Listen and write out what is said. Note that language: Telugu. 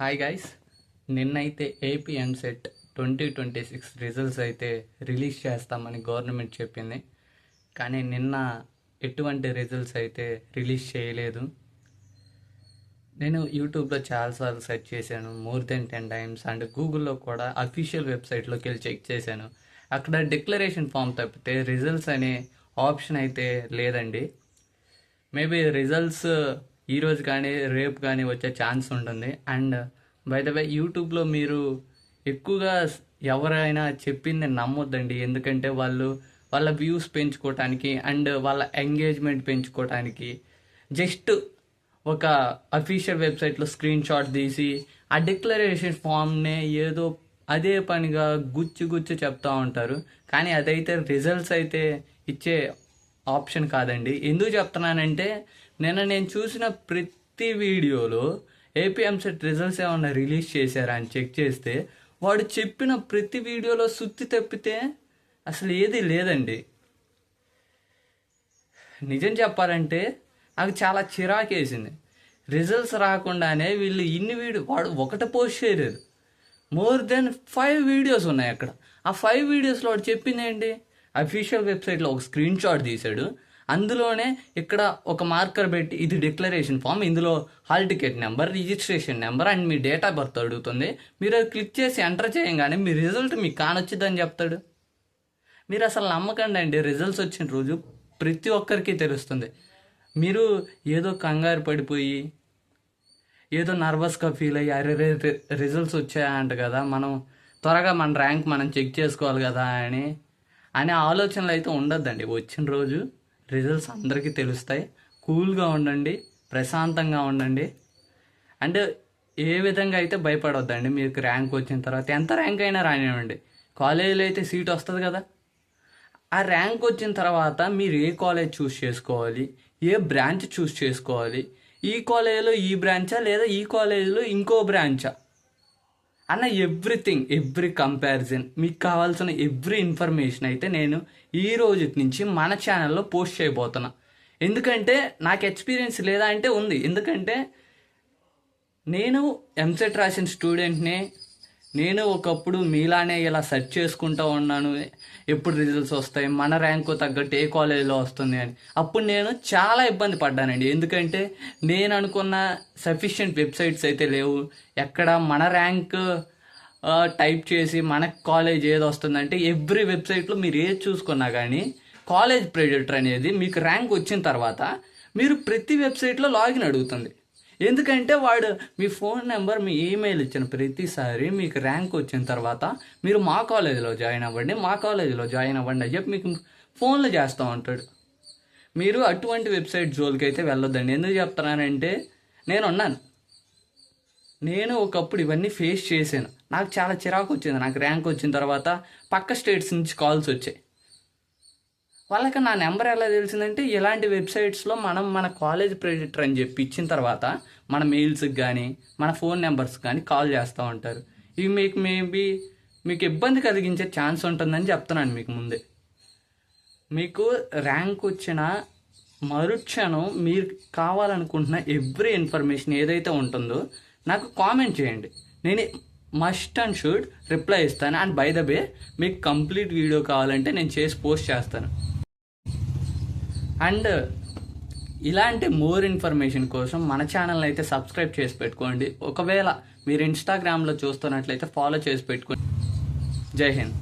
Hi guys. నిన్నైతే ఏపీ ఎంసెట్ 2026 రిజల్ట్స్ అయితే రిలీజ్ చేస్తామని గవర్నమెంట్ చెప్పింది. కానీ నిన్న ఎటువంటి రిజల్ట్స్ అయితే రిలీజ్ చేయలేదు. నేను యూట్యూబ్లో చాలాసార్లు సెర్చ్ చేశాను, మోర్ దెన్ 10 టైమ్స్. అండ్ గూగుల్లో కూడా అఫీషియల్ వెబ్సైట్లోకి వెళ్ళి చెక్ చేశాను. అక్కడ డిక్లరేషన్ ఫామ్ తప్పితే రిజల్ట్స్ అనే ఆప్షన్ అయితే లేదండి. మేబీ రిజల్ట్స్ ఈరోజు కానీ రేపు కానీ వచ్చే ఛాన్స్ ఉంటుంది. అండ్ బై ద వే యూట్యూబ్లో మీరు ఎక్కువగా ఎవరైనా చెప్పింది నమ్మొద్దండి. ఎందుకంటే వాళ్ళ వ్యూస్ పెంచుకోవటానికి అండ్ వాళ్ళ ఎంగేజ్మెంట్ పెంచుకోవటానికి జస్ట్ ఒక అఫీషియల్ వెబ్సైట్లో స్క్రీన్ షాట్ తీసి ఆ డిక్లరేషన్ ఫామ్నే ఏదో అదే పనిగా గుచ్చి చెప్తూ ఉంటారు. కానీ అదైతే రిజల్ట్స్ అయితే ఇచ్చే ఆప్షన్ కాదండి. ఎందుకు చెప్తున్నానంటే నేను చూసిన ప్రతి వీడియోలో ఏపీ ఎంసెట్ రిజల్ట్స్ ఏమన్నా రిలీజ్ చేశారా అని చెక్ చేస్తే వాడు చెప్పిన ప్రతి వీడియోలో సుత్తి తప్పితే అసలు ఏది లేదండి. నిజం చెప్పాలంటే నాకు చాలా చిరాకేసింది. రిజల్ట్స్ రాకుండానే వీళ్ళు వాడు ఒకటి పోస్ట్ చేయలేదు, మోర్ దెన్ 5 వీడియోస్ ఉన్నాయి అక్కడ. ఆ 5 వీడియోస్లో వాడు చెప్పింది ఏంటి? అఫీషియల్ వెబ్సైట్లో ఒక స్క్రీన్ షాట్ తీశాడు, అందులోనే ఇక్కడ ఒక మార్కర్ పెట్టి ఇది డిక్లరేషన్ ఫామ్, ఇందులో hall ticket number, registration number and me date of birth అడుగుతుంది, మీరు అది క్లిక్ చేసి ఎంటర్ చేయగానే మీ రిజల్ట్ మీకు కానొచ్చిందని చెప్తాడు. మీరు అసలు నమ్మకండి అండి. రిజల్ట్స్ వచ్చిన రోజు ప్రతి ఒక్కరికి తెలుస్తుంది. మీరు ఏదో కంగారు పడిపోయి ఏదో నర్వస్గా ఫీల్ అయ్యి అరే రిజల్ట్స్ వచ్చాయంట కదా, మనం త్వరగా మన ర్యాంక్ మనం చెక్ చేసుకోవాలి కదా అనే ఆలోచనలు అయితే ఉండొద్దండి. వచ్చిన రోజు రిజల్ట్స్ అందరికీ తెలుస్తాయి. కూల్గా ఉండండి, ప్రశాంతంగా ఉండండి. అండ్ ఏ విధంగా అయితే భయపడొద్దండి. మీకు ర్యాంక్ వచ్చిన తర్వాత ఎంత ర్యాంక్ అయినా రానివ్వండి, కాలేజీలో అయితే సీట్ వస్తుంది కదా. ఆ ర్యాంక్ వచ్చిన తర్వాత మీరు ఏ కాలేజ్ చూస్ చేసుకోవాలి, ఏ బ్రాంచ్ చూస్ చేసుకోవాలి, ఈ కాలేజీలో ఈ బ్రాంచా లేదా ఈ కాలేజీలో ఇంకో బ్రాంచా అన్న ఎవ్రీ కంపారిజన్, మీకు కావాల్సిన ఎవ్రీ ఇన్ఫర్మేషన్ అయితే నేను ఈ రోజు నుంచి మన ఛానల్లో పోస్ట్ చేయబోతున్నా. ఎందుకంటే నాకు ఎక్స్పీరియన్స్ లేదా అంటే ఉంది. ఎందుకంటే నేను ఎంసెట్ రాసిన స్టూడెంట్ని. నేను ఒకప్పుడు మీలానే ఇలా సెర్చ్ చేసుకుంటూ ఉన్నాను, ఎప్పుడు రిజల్ట్స్ వస్తాయి, మన ర్యాంకు తగ్గట్టు ఏ కాలేజీలో వస్తుంది అని. అప్పుడు నేను చాలా ఇబ్బంది పడ్డానండి. ఎందుకంటే నేను అనుకున్న సఫిషియెంట్ వెబ్సైట్స్ అయితే లేవు. ఎక్కడ మన ర్యాంక్ టైప్ చేసి మన కాలేజ్ ఏది వస్తుందంటే ఎవ్రీ వెబ్సైట్లో మీరు ఏది చూసుకున్నా కానీ కాలేజ్ ప్రెడిక్టర్ అనేది మీకు ర్యాంక్ వచ్చిన తర్వాత మీరు ప్రతి వెబ్సైట్లో లాగిన్ అడుగుతుంది. ఎందుకంటే వాడు మీ ఫోన్ నెంబర్, మీ ఈమెయిల్ ఇచ్చిన ప్రతిసారి మీకు ర్యాంక్ వచ్చిన తర్వాత మీరు మా కాలేజీలో జాయిన్ అవ్వండి అని చెప్పి మీకు ఫోన్లో చేస్తూ ఉంటాడు. మీరు అటువంటి వెబ్సైట్ జోలికి అయితే వెళ్ళొద్దండి. ఎందుకు చెప్తున్నానంటే నేను ఒకప్పుడు ఇవన్నీ ఫేస్ చేశాను. నాకు చాలా చిరాకు వచ్చింది. నాకు ర్యాంక్ వచ్చిన తర్వాత పక్క స్టేట్స్ నుంచి కాల్స్ వచ్చాయి. వాళ్ళకి నా నెంబర్ ఎలా తెలిసిందంటే ఇలాంటి వెబ్సైట్స్లో మన కాలేజ్ ప్రెడిక్టర్ అని చెప్పి ఇచ్చిన తర్వాత మన మెయిల్స్కి కానీ మన ఫోన్ నెంబర్స్కి కానీ కాల్ చేస్తూ ఉంటారు. ఇవి మీకు ఇబ్బంది కలిగించే ఛాన్స్ ఉంటుందని చెప్తున్నాను మీకు ముందే. మీకు ర్యాంక్ వచ్చిన మరుక్షణం మీరు కావాలనుకుంటున్న ఎవ్రీ ఇన్ఫర్మేషన్ ఏదైతే ఉంటుందో నాకు కామెంట్ చేయండి. నేను మస్ట్ అండ్ షుడ్ రిప్లై ఇస్తాను. అండ్ బై ద వే మీకు కంప్లీట్ వీడియో కావాలంటే నేను చేసి పోస్ట్ చేస్తాను. అండ్ ఇలాంటి మోర్ ఇన్ఫర్మేషన్ కోసం మన ఛానల్ని అయితే సబ్స్క్రైబ్ చేసి పెట్టుకోండి. ఒకవేళ మీరు ఇన్స్టాగ్రామ్లో చూస్తున్నట్లయితే ఫాలో చేసి పెట్టుకోండి. జై హింద్.